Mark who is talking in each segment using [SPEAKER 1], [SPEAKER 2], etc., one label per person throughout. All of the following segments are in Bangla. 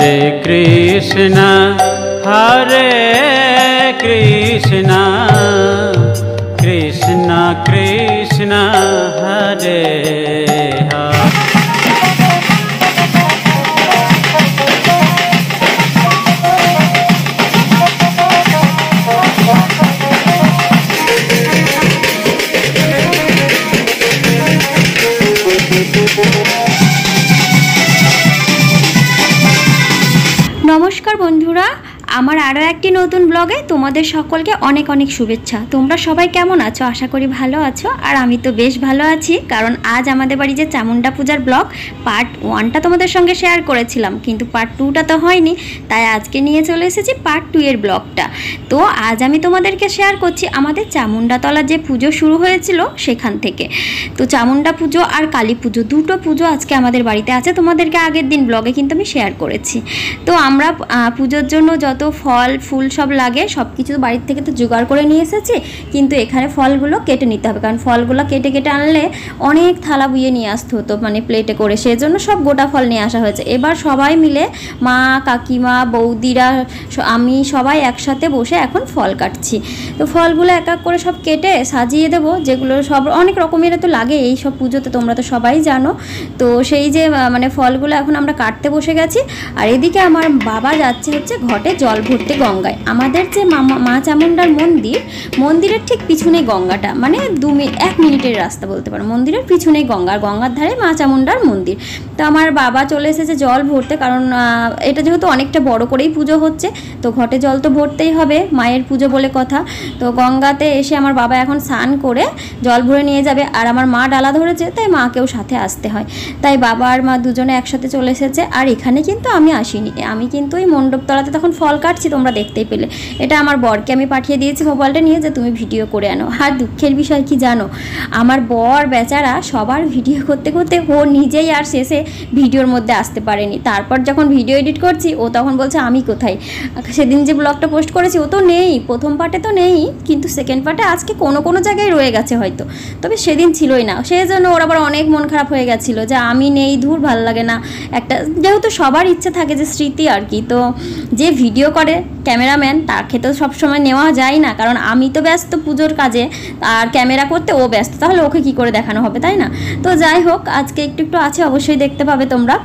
[SPEAKER 1] Hare Krishna, Hare Krishna, Krishna Krishna, Hare Hare.
[SPEAKER 2] नमस्कार बंधुरा আমার আরও একটি নতুন ব্লগে তোমাদের সকলকে অনেক অনেক শুভেচ্ছা। তোমরা সবাই কেমন আছো? আশা করি ভালো আছো। আর আমি তো বেশ ভালো আছি, কারণ আজ আমাদের বাড়ি যে চামুন্ডা পূজার ব্লগ পার্ট 1টা তোমাদের সঙ্গে শেয়ার করেছিলাম, কিন্তু পার্ট 2টা তো হয়নি, তাই আজকে নিয়ে চলে এসেছি পার্ট 2 এর ব্লগটা। তো আজ আমি তোমাদেরকে শেয়ার করছি আমাদের চামুন্ডাতলা যে পুজো শুরু হয়েছিল সেখান থেকে। তো চামুন্ডা পুজো আর কালী পুজো দুটো পুজো আজকে আমাদের বাড়িতে আছে, তোমাদেরকে আগের দিন ব্লগে কিন্তু আমি শেয়ার করেছি। তো আমরা পুজোর জন্য যত ফল ফুল সব লাগে সব কিছু বাড়ির থেকে তো জোগাড় করে নিয়ে এসেছি, কিন্তু এখানে ফলগুলো কেটে নিতে হবে, কারণ ফলগুলো কেটে কেটে আনলে অনেক থালা বুয়ে নিয়ে আসতে হতো, মানে প্লেটে করে, সেজন্য সব গোটা ফল নিয়ে আসা হয়েছে। এবার সবাই মিলে মা কাকিমা বৌদিরা আমি সবাই একসাথে বসে এখন ফল কাটছি। তো ফলগুলো এক এক করে সব কেটে সাজিয়ে দেবো, যেগুলো সব অনেক রকমের তো লাগে এই সব পুজোতে, তোমরা তো সবাই জানো। তো সেই যে মানে ফলগুলো এখন আমরা কাটতে বসে গেছি। আর এদিকে আমার বাবা যাচ্ছে হচ্ছে ঘটে জল ভরতে গঙ্গায়। আমাদের যে মা চামুন্ডার মন্দিরের ঠিক পিছনেই গঙ্গাটা, মানে 1 মিনিটের রাস্তা বলতে পারো। মন্দিরের পিছনেই গঙ্গার ধারে মা চামুন্ডার মন্দির। তো আমার বাবা চলে এসেছে জল ভরতে, কারণ এটা যেহেতু অনেকটা বড় করেই পুজো হচ্ছে, তো ঘটে জল তো ভরতেই হবে, মায়ের পুজো বলে কথা। তো গঙ্গাতে এসে আমার বাবা এখন স্নান করে জল ভরে নিয়ে যাবে। আর আমার মা ডালা ধরেছে, তাই মাকেও সাথে আসতে হয়, তাই বাবা আর মা দুজনে একসাথে চলে এসেছে। আর এখানে কিন্তু আমি আসিনি, আমি কিন্তু ওই মণ্ডপতলাতে তখন ফল কাটছি, তোমরা দেখতেই পেলে। এটা আমার বরকে আমি পাঠিয়ে দিয়েছি মোবাইলটা নিয়ে, যে তুমি ভিডিও করে আনো। আর দুঃখের বিষয় কি জানো, আমার বর বেচারা সবার ভিডিও করতে করতে ও নিজেই আর শেষে ভিডিওর মধ্যে আসতে পারেনি। তারপর যখন ভিডিও এডিট করছি ও তখন বলছে আমি কোথায়। সেদিন যে ব্লগটা পোস্ট করেছি ও তো নেই, প্রথম পার্টে তো নেই, কিন্তু সেকেন্ড পার্টে আজকে কোনো জায়গায় রয়ে গেছে হয়তো, তবে সেদিন ছিলই না। সেই জন্য ওর আবার অনেক মন খারাপ হয়ে গেছিলো যে আমি নেই, ধুর ভালো লাগে না। একটা যেহেতু সবার ইচ্ছা থাকে যে স্মৃতি আর কি, তো যে ভিডিও করে ক্যামেরাম্যান তাকে তো সবসময় নেওয়া যায় না, কারণ আমি তো ব্যস্ত পুজোর কাজে, আর ক্যামেরা করতে ও ব্যস্ত, তাহলে ওকে কি করে দেখানো হবে, তাই না? তো যাই হোক, আজকে একটু আছে, অবশ্যই দেখতে পাবে তোমরা।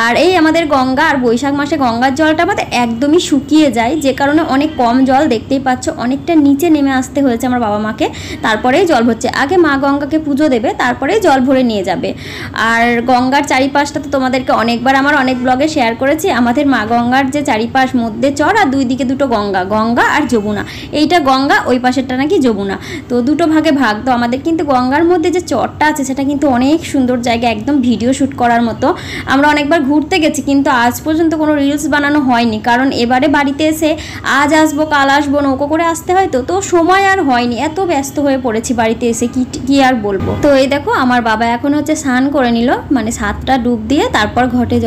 [SPEAKER 2] আর এই আমাদের গঙ্গা আর বৈশাখ মাসে গঙ্গার জলটা আমাদের একদমই শুকিয়ে যায়, যে কারণে অনেক কম জল, দেখতেই পাচ্ছ অনেকটা নিচে নেমে আসতে হয়েছে আমার বাবা মাকে। তারপরেই জল ভরছে, আগে মা গঙ্গাকে পুজো দেবে, তারপরেই জল ভরে নিয়ে যাবে। আর গঙ্গার চারিপাশটা তো তোমাদেরকে অনেকবার আমার অনেক ব্লগে শেয়ার করেছি। আমাদের মা গঙ্গার যে চারিপাশ, মধ্যে চর আর দুই দিকে দুটো গঙ্গা আর যমুনা। এইটা গঙ্গা, ওই পাশেরটা নাকি যমুনা, তো দুটো ভাগে ভাগ। তো আমাদের কিন্তু গঙ্গার মধ্যে যে চরটা আছে সেটা কিন্তু অনেক সুন্দর জায়গা, একদম ভিডিও শ্যুট করার মতো। আমরা অনেকবার ঘুরতে গেছি, কিন্তু আজ পর্যন্ত কোনো রিলস বানানো হয়নি, কারণ এবারে বাড়িতে এসে আজ আসবো কাল আসবো নৌকো করে আসতে হয়, তো সময় আর হয়নি, এত ব্যস্ত হয়ে পড়েছি বাড়িতে এসে, কি আর বলবো। তো এই দেখো আমার বাবা এখন হচ্ছে স্নান করে নিল, মানে 7টা ডুব দিয়ে তারপর ঘটে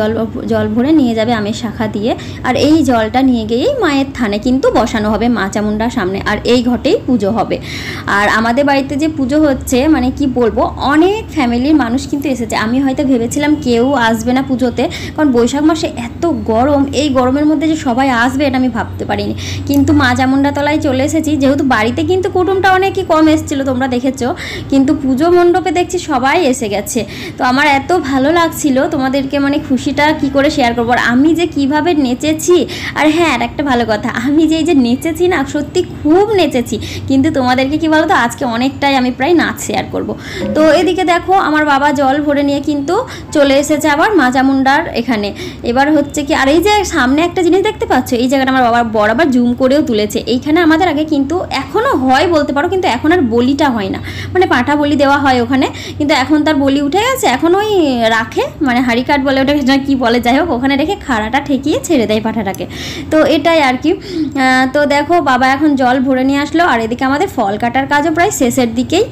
[SPEAKER 2] জল ভরে নিয়ে যাবে আমের শাখা দিয়ে। আর এই জলটা নিয়ে গিয়েই মায়ের থানে কিন্তু বসানো হবে মা চামুন্ডার সামনে, আর এই ঘটেই পুজো হবে। আর আমাদের বাড়িতে যে পুজো হচ্ছে, মানে কি বলবো, অনেক ফ্যামিলির মানুষ কিন্তু এসেছে। আমি হয়তো ভেবেছিলাম কেউ আসবে না পুজোতে, কারণ বৈশাখ মাসে এত গরম, এই গরমের মধ্যে যে সবাই আসবে এটা আমি ভাবতে পারিনি। কিন্তু মা চামুন্ডা তলায় চলে এসেছি, যেহেতু বাড়িতে কিন্তু কুটুমটা অনেকই কম এসেছিলো, তোমরা দেখেছো, কিন্তু পুজো মণ্ডপে দেখছি সবাই এসে গেছে। তো আমার এত ভালো লাগছিল, তোমাদেরকে মানে খুশিটা কি করে শেয়ার করবো। আর আমি যে কিভাবে নেচেছি, আর হ্যাঁ আর একটা ভালো কথা, আমি যে নেচেছি না, সত্যি খুব নেচেছি, কিন্তু তোমাদেরকে কি বলো তো, আজকে অনেকটাই আমি প্রায় নাচ শেয়ার করব। তো এদিকে দেখো আমার বাবা জল ভরে নিয়ে কিন্তু চলে এসেছে আবার মা চামুন্ডার এখানে। এবার হচ্ছে কি, আর এই যে সামনে একটা জিনিস দেখতে পাচ্ছ, এই জায়গাটা আমার বাবার বড় আবার জুম করেও তুলেছে। এইখানে আমাদের আগে কিন্তু এখনও হয় বলতে পারো, কিন্তু এখন আর বলিটা হয় না, মানে পাঁঠা বলি দেওয়া হয় ওখানে, কিন্তু এখন তার বলি উঠে গেছে। এখন ওই রাখে, মানে হাড়ি কাঠ বলে ওটা কি বলে, যাই হোক, ওখানে রেখে খাড়াটা ঠেকিয়ে ছেড়ে দেয় পাঁঠাটাকে। তো এটাই আর কি। তো দেখো বাবা এখন জল ভরে নিয়ে আসলো, আর এদিকে আমাদের ফল কাটার কাজও প্রায় শেষের দিকেই।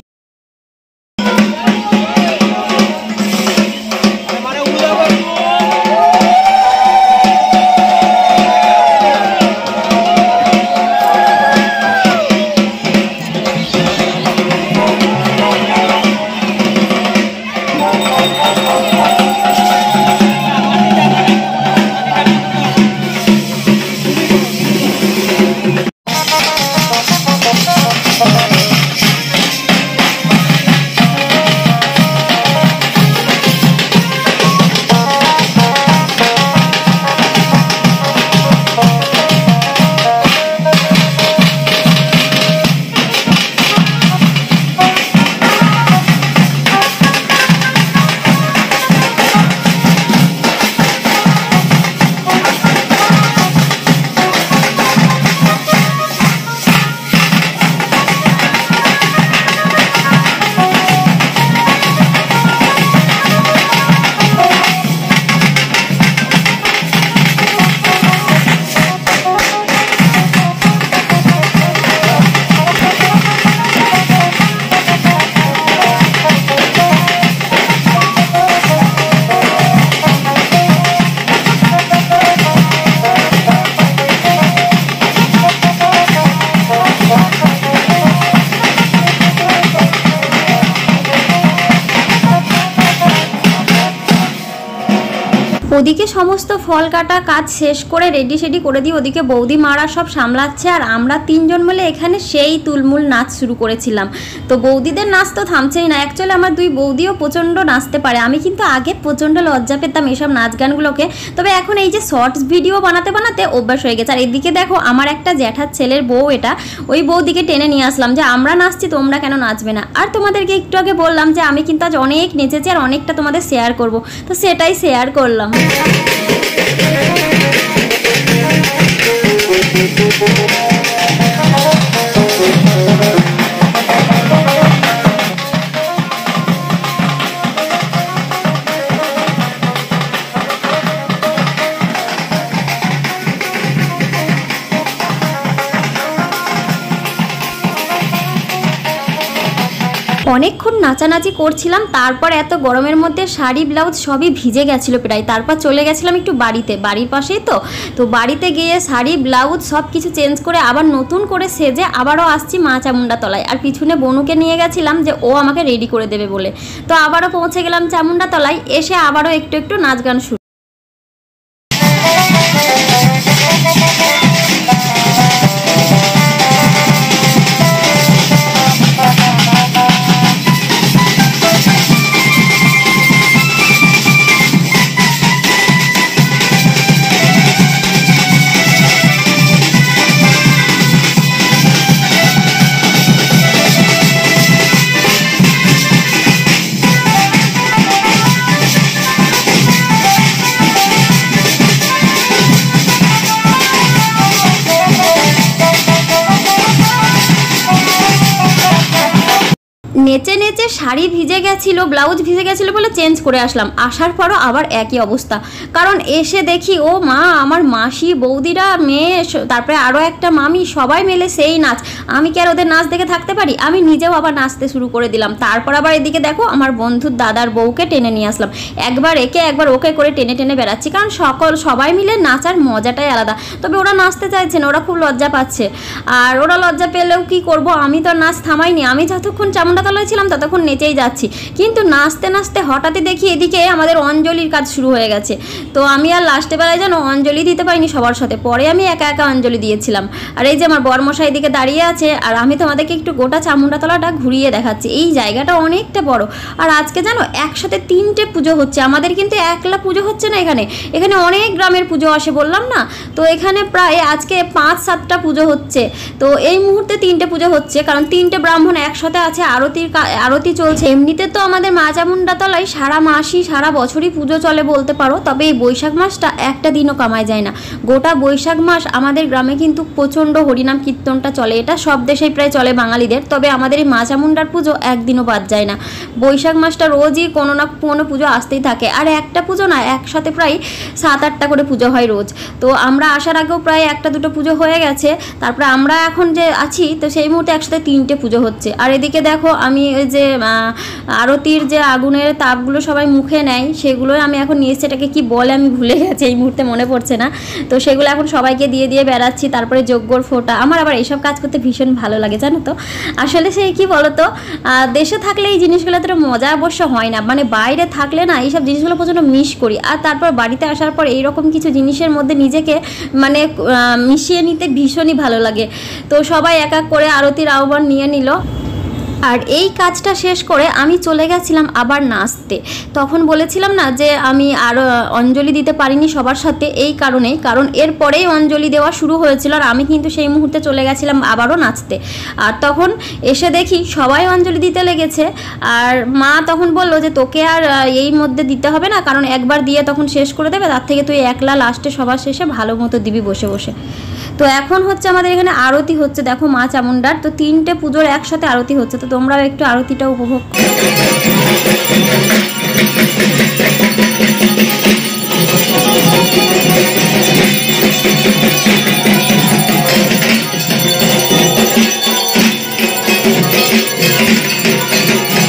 [SPEAKER 2] ওদিকে সমস্ত ফল কাটা কাজ শেষ করে রেডি সেডি করে দিয়ে ওদিকে বৌদি মারা সব সামলাচ্ছে, আর আমরা তিনজন মিলে এখানে সেই তুলমুল নাচ শুরু করেছিলাম। তো বৌদিদের নাচ তো থামছেই না। অ্যাকচুয়ালি আমার দুই বৌদিও প্রচণ্ড নাচতে পারে। আমি কিন্তু আগে প্রচণ্ড লজ্জা পেতাম এইসব নাচ গানগুলোকে, তবে এখন এই যে শর্টস ভিডিও বানাতে বানাতে অভ্যাস হয়ে গেছে। আর এদিকে দেখো আমার একটা জ্যাঠার ছেলের বউ, এটা ওই বৌদিকে টেনে নিয়ে আসলাম যে আমরা নাচছি তোমরা কেন নাচবে না। আর তোমাদেরকে একটু আগে বললাম যে আমি কিন্তু আজ অনেক নেচেছি আর অনেকটা তোমাদের শেয়ার করব, তো সেটাই শেয়ার করলাম। অনেকক্ষণ নাচানাচি করছিলাম, তারপর এত গরমের মধ্যে শাড়ি ব্লাউজ সবই ভিজে গেছিলো প্রায়। তারপর চলে গেছিলাম একটু বাড়িতে, বাড়ির পাশেই তো বাড়িতে গিয়ে শাড়ি ব্লাউজ সব কিছু চেঞ্জ করে আবার নতুন করে সেজে আবারও আসছি মা চামুন্ডা তলায়। আর পিছনে বনুকে নিয়ে গেছিলাম যে ও আমাকে রেডি করে দেবে বলে। তো আবারও পৌঁছে গেলাম চামুন্ডা তলায়, এসে আবারও একটু একটু নাচ গান শুরু। নেচে নেচে শাড়ি ভিজে গেছিলো, ব্লাউজ ভিজে গেছিলো বলে চেঞ্জ করে আসলাম। আসার পরও আবার একই অবস্থা, কারণ এসে দেখি ও মা, আমার মাসি বৌদিরা মেয়ে, তারপরে আরও একটা মামি, সবাই মিলে সেই নাচ। আমি কি আর ওদের নাচ দেখে থাকতে পারি? আমি নিজেও আবার নাচতে শুরু করে দিলাম। তারপর আবার এদিকে দেখো আমার বন্ধুর দাদার বউকে টেনে নিয়ে আসলাম। একবার একে একবার ওকে করে টেনে টেনে বেড়াচ্ছি, কারণ সবাই মিলে নাচার মজাটাই আলাদা। তবে ওরা নাচতে চাইছে না, ওরা খুব লজ্জা পাচ্ছে। আর ওরা লজ্জা পেলেও কি করব, আমি তো নাচ থামাইনি। আমি যতক্ষণ চামুন্ডা তলায় ছিলাম ততক্ষণ নেচেই যাচ্ছি, কিন্তু নাচতে নাচতে হঠাৎই দেখি এদিকে আমাদের অঞ্জলির কাজ শুরু হয়ে গেছে। তো আমি আর লাস্টে বেলায় যেন অঞ্জলি দিতে পারিনি সবার সাথে, পরে আমি একা একা অঞ্জলি দিয়েছিলাম। আর এই যে আমার বরমশাই এদিকে দাঁড়িয়ে আছে, আর আমি তোমাদেরকে একটু গোটা চামুন্ডা তলাটা ঘুরিয়ে দেখাচ্ছি। এই জায়গাটা অনেকটা বড়, আর আজকে জানো একসাথে 3টে পুজো হচ্ছে। আমাদের কিন্তু একলা পুজো হচ্ছে না, এখানে অনেক গ্রামের পুজো আসে বললাম না। তো এখানে প্রায় আজকে 5-7টা পুজো হচ্ছে। তো এই মুহূর্তে 3টে পুজো হচ্ছে, কারণ 3টে ব্রাহ্মণ একসাথে আছে, আরতি চলছে। এমনিতে তো আমাদের মা চামুন্ডা তলায় সারা মাসই সারা বছরই পুজো চলে বলতে পারো, তবে এই বৈশাখ মাসটা একটা দিনও কামায় যায় না। গোটা বৈশাখ মাস আমাদের গ্রামে কিন্তু প্রচণ্ড হরিনাম কীর্তনটা চলে। এটা সব দেশেই প্রায় চলে বাঙালিদের, তবে আমাদের এই মা চামুন্ডার পুজো একদিনও বাদ যায় না। বৈশাখ মাসটা রোজই কোনো না কোনো পুজো আসতেই থাকে, আর একটা পুজো না, একসাথে প্রায় 7-8টা করে পুজো হয় রোজ। তো আমরা আসার আগেও প্রায় 1-2টো পুজো হয়ে গেছে, তারপরে আমরা এখন যে আছি তো সেই মুহূর্তে একসাথে 3টে পুজো হচ্ছে। আর এদিকে দেখো আমি ওই যে আরতির যে আগুনের তাপগুলো সবাই মুখে নেয়, সেগুলোই আমি এখন নিয়ে এসেছি। এটাকে কি বলে আমি ভুলে গেছি, এই মুহূর্তে মনে পড়ছে না। তো সেগুলো এখন সবাইকে দিয়ে দিয়ে বেড়াচ্ছি। তারপরে যজ্ঞর ফোঁটা, আমার আবার এইসব কাজ করতে ভীষণ ভালো লাগে জানো তো। আসলে সেই কি বলতো, দেশে থাকলে এই জিনিসগুলো তো মজা অবশ্য হয় না, মানে বাইরে থাকলে না এইসব জিনিসগুলো প্রচণ্ড মিস করি। আর তারপর বাড়িতে আসার পর এইরকম কিছু জিনিসের মধ্যে নিজেকে মানে মিশিয়ে নিতে ভীষণই ভালো লাগে। তো সবাই এক এক করে আরতির আহ্বান নিয়ে নিল। আর এই কাজটা শেষ করে আমি চলে গেছিলাম আবার নাচতে। তখন বলেছিলাম না যে আমি আর অঞ্জলি দিতে পারিনি সবার সাথে, এই কারণেই, কারণ এরপরেই অঞ্জলি দেওয়া শুরু হয়েছিল, আর আমি কিন্তু সেই মুহূর্তে চলে গেছিলাম আবারও নাচতে। আর তখন এসে দেখি সবাই অঞ্জলি দিতে লেগেছে। আর মা তখন বললো যে তোকে আর এই মধ্যে দিতে হবে না, কারণ একবার দিয়ে তখন শেষ করে দেবে, তার থেকে তুই একলা লাস্টে সবার শেষে ভালো মতো দিবি বসে বসে। তো এখন হচ্ছে আমাদের এখানে আরতি হচ্ছে, দেখো মা চামুন্ডার তো 3টে পুজোর একসাথে আরতি হচ্ছে। তো তোমরাও একটু আরতিটা উপভোগ।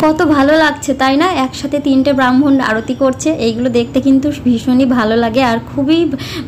[SPEAKER 2] কত ভালো লাগছে তাই না, একসাথে 3টে ব্রাহ্মণ আরতি করছে, এইগুলো দেখতে কিন্তু ভীষণই ভালো লাগে আর খুবই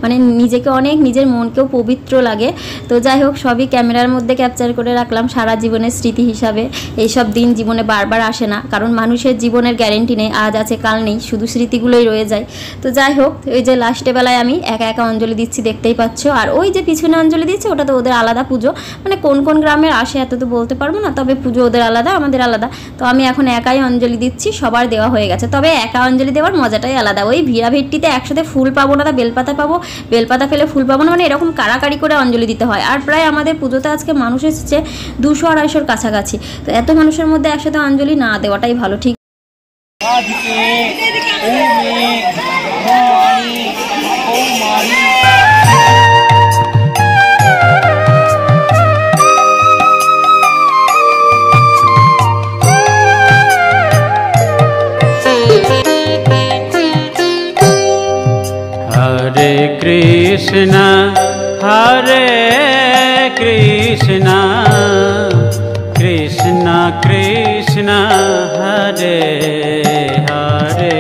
[SPEAKER 2] মানে নিজেকে অনেক নিজের মনকেও পবিত্র লাগে। তো যাই হোক, সবই ক্যামেরার মধ্যে ক্যাপচার করে রাখলাম সারা জীবনের স্মৃতি হিসাবে। এইসব দিন জীবনে বারবার আসে না, কারণ মানুষের জীবনের গ্যারেন্টি নেই, আজ আছে কাল নেই, শুধু স্মৃতিগুলোই রয়ে যায়। তো যাই হোক, ওই যে লাস্টে বেলায় আমি একা একা অঞ্জলি দিচ্ছি দেখতেই পাচ্ছ। আর ওই যে পিছনে অঞ্জলি দিচ্ছে ওটা তো ওদের আলাদা পুজো, মানে কোন কোন গ্রামের আসে এত তো বলতে পারবো না, তবে পুজো ওদের আলাদা আমাদের আলাদা। তো আমি এখন একাই অঞ্জলি দিচ্ছি, সবার দেওয়া হয়ে গেছে। তবে একা অঞ্জলি দেওয়ার মজাটাই আলাদা, ওই ভিড়াভিড়িতে একসাথে ফুল পাবো না, তা বেলপাতা পাবো, বেলপাতা ফেলে ফুল পাবো না, মানে এরকম কাড়াকাড়ি করে অঞ্জলি দিতে হয়। আর প্রায় আমাদের পুজোতে আজকে মানুষ এসেছে 200-250-র কাছাকাছি। তো এত মানুষের মধ্যে একসাথে অঞ্জলি না দেওয়াটাই ভালো। ঠিক
[SPEAKER 1] हरे कृष्णा कृष्णा कृष्णा हरे हरे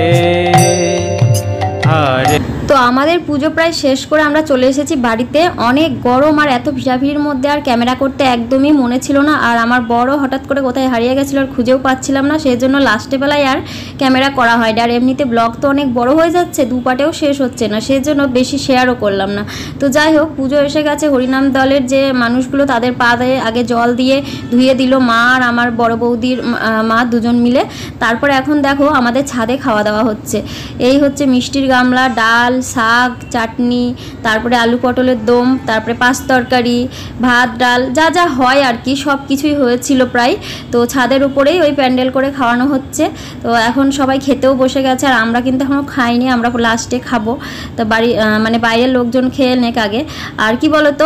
[SPEAKER 1] हरे।
[SPEAKER 2] তো আমাদের পুজো প্রায় শেষ করে আমরা চলে এসেছি বাড়িতে। অনেক গরম আর এত ভিড়াভিড়ির মধ্যে আর ক্যামেরা করতে একদমই মনে ছিল না। আর আমার বড় হঠাৎ করে কোথায় হারিয়ে গেছিলো আর খুঁজেও পাচ্ছিলাম না, সেই জন্য লাস্টে বেলায় আর ক্যামেরা করা হয়নি। আর এমনিতে ব্লগ তো অনেক বড় হয়ে যাচ্ছে, 2 পার্টেও শেষ হচ্ছে না, সেই জন্য বেশি শেয়ারও করলাম না। তো যাই হোক, পুজো এসে গেছে। হরিনাম দলের যে মানুষগুলো তাদের পা দিয়ে আগে জল দিয়ে ধুয়ে দিল মা আর আমার বড় বৌদির মা দুজন মিলে। তারপরে এখন দেখো আমাদের ছাদে খাওয়া দাওয়া হচ্ছে। এই হচ্ছে মিষ্টির গামলা, ডাল, শাক, চাটনি, তারপরে আলু পটলের দম, তারপরে 5 তরকারি, ভাত, ডাল, যা যা হয় আর কি সব কিছুই হয়েছিল প্রায়। তো ছাদের উপরেই ওই প্যান্ডেল করে খাওয়ানো হচ্ছে। তো এখন সবাই খেতেও বসে গেছে, আর আমরা কিন্তু এখনও খাইনি, আমরা লাস্টে খাবো। তো মানে বাইরের লোকজন খেয়ে নেক আগে। আর কি বলতো,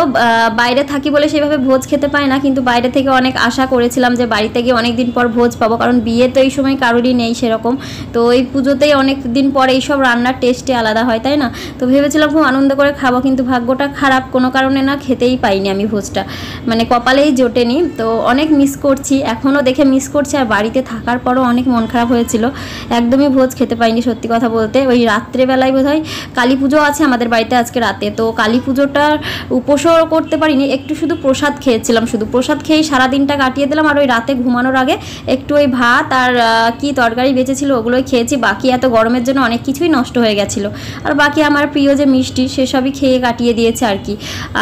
[SPEAKER 2] বাইরে থাকি বলে সেভাবে ভোজ খেতে পাই না, কিন্তু বাইরে থেকে অনেক আশা করেছিলাম যে বাড়িতে গিয়ে অনেক দিন পর ভোজ পাবো, কারণ বিয়ে তো এই সময় কারোরই নেই সেরকম। তো এই পুজোতেই অনেক দিন পর এইসব রান্নার টেস্টে আলাদা হয় তাই না। তো ভেবেছিলাম খুব আনন্দ করে খাবো, কিন্তু ভাগ্যটা খারাপ, কোনো কারণে না খেতেই পাইনি আমি ভোজটা, মানে কপালেই জোটেনি। তো অনেক মিস করছি, এখনও দেখে মিস করছি। আর বাড়িতে থাকার পরও অনেক মন খারাপ হয়েছিল, একদমই ভোজ খেতে পাইনি সত্যি কথা বলতে। ওই রাত্রেবেলায় বোধহয় কালী পুজো আছে আমাদের বাড়িতে আজকে রাতে, তো কালী পুজোটার উপোসও করতে পারিনি, একটু শুধু প্রসাদ খেয়েছিলাম, শুধু প্রসাদ খেয়েই সারাদিনটা কাটিয়ে দিলাম। আর ওই রাতে ঘুমানোর আগে একটু ওই ভাত আর কি তরকারি বেঁচেছিল ওগুলোই খেয়েছি, বাকি এত গরমের জন্য অনেক কিছুই নষ্ট হয়ে গেছিলো। আর বাকি আমার প্রিয় যে মিষ্টি সেসবই খেয়ে কাটিয়ে দিয়েছে আর কি।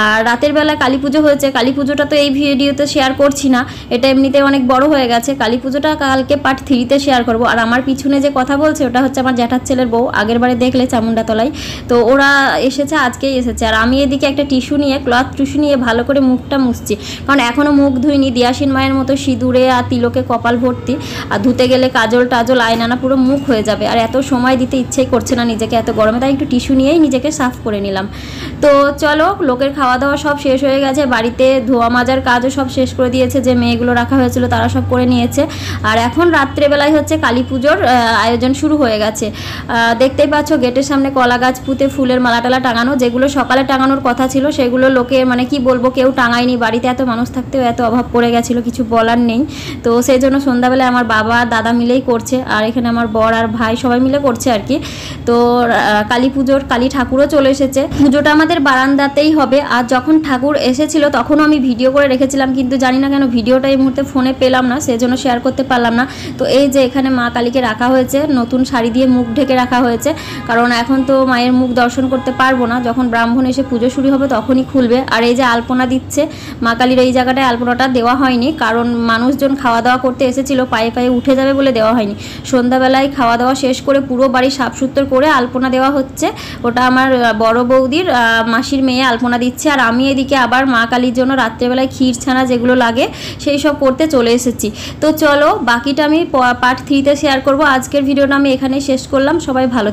[SPEAKER 2] আর রাতের বেলা কালী পুজো হয়েছে, কালী পুজোটা তো এই ভিডিওতে শেয়ার করছি না, এটা এমনিতে অনেক বড় হয়ে গেছে। কালী পুজোটা কালকে পার্ট 3-তে শেয়ার করব। আর আমার পিছনে যে কথা বলছে ওটা হচ্ছে আমার জ্যাঠার ছেলের বউ, আগের বারে দেখলে চামুন্ডাতলায়, তো ওরা এসেছে, আজকেই এসেছে। আর আমি এদিকে একটা টিস্যু নিয়ে, ক্লথ টিস্যু নিয়ে ভালো করে মুখটা মুছছি, কারণ এখনও মুখ ধুইনি। দিয়াসীন মায়ের মতো সিঁদুরে আর তিলকে কপাল ভর্তি, আর ধুতে গেলে কাজল টাজল আয়নানা পুরো মুখ হয়ে যাবে, আর এত সময় দিতে ইচ্ছেই করছে না নিজেকে এত গরমে, তাই একটু টিস্যু নিয়েই নিজেকে সাফ করে নিলাম। তো চলো, লোকের খাওয়া দাওয়া সব শেষ হয়ে গেছে, বাড়িতে ধোয়া মাজার কাজও সব শেষ করে দিয়েছে, যে মেয়েগুলো রাখা হয়েছিল তারা সব করে নিয়েছে। আর এখন রাত্রেবেলায় হচ্ছে কালী পুজোর আয়োজন শুরু হয়ে গেছে। দেখতেই পাচ্ছ গেটের সামনে কলা গাছ পুঁতে ফুলের মালা টালা টাঙানো, যেগুলো সকালে টাঙানোর কথা ছিল সেগুলো লোকে মানে কি বলবো কেউ টাঙায়নি, বাড়িতে এত মানুষ থাকতেও এত অভাব পড়ে গেছিলো, কিছু বলার নেই। তো সেই জন্য সন্ধ্যাবেলায় আমার বাবা দাদা মিলেই করছে, আর এখানে আমার বর আর ভাই সবাই মিলে করছে আর কি। তো কালী পুজোর কালী ঠাকুরও চলে এসেছে। পুজোটা আমাদের বারান্দাতেই হবে। আর যখন ঠাকুর এসেছিল তখনও আমি ভিডিও করে রেখেছিলাম, কিন্তু জানি না কেন ভিডিওটা এই মুহূর্তে ফোনে পেলাম না, সেজন্য শেয়ার করতে পারলাম না। তো এই যে এখানে মা কালীকে রাখা হয়েছে, নতুন শাড়ি দিয়ে মুখ ঢেকে রাখা হয়েছে, কারণ এখন তো মায়ের মুখ দর্শন করতে পারবো না, যখন ব্রাহ্মণ এসে পুজো শুরু হবে তখনই খুলবে। আর এই যে আলপনা দিচ্ছে, মা কালীর এই জায়গাটায় আলপনাটা দেওয়া হয়নি, কারণ মানুষজন খাওয়া দাওয়া করতে এসেছিল, পায়ে পায়ে উঠে যাবে বলে দেওয়া হয়নি। সন্ধ্যাবেলায় খাওয়া দাওয়া শেষ করে পুরো বাড়ি সাফসুতর করে আলপনা দেওয়া হচ্ছে। ওটা আমার বড় বৌদির মাসির মেয়ে আলপনা দিচ্ছে। আর আমি এদিকে আবার মা কালীর জন্য রাত্রেবেলায় ক্ষীর ছানা যেগুলো লাগে সেই সব করতে চলে এসেছি। তো চলো, বাকিটা আমি পার্ট 3-তে শেয়ার করব। আজকের ভিডিওটা আমি এখানেই শেষ করলাম। সবাই ভালো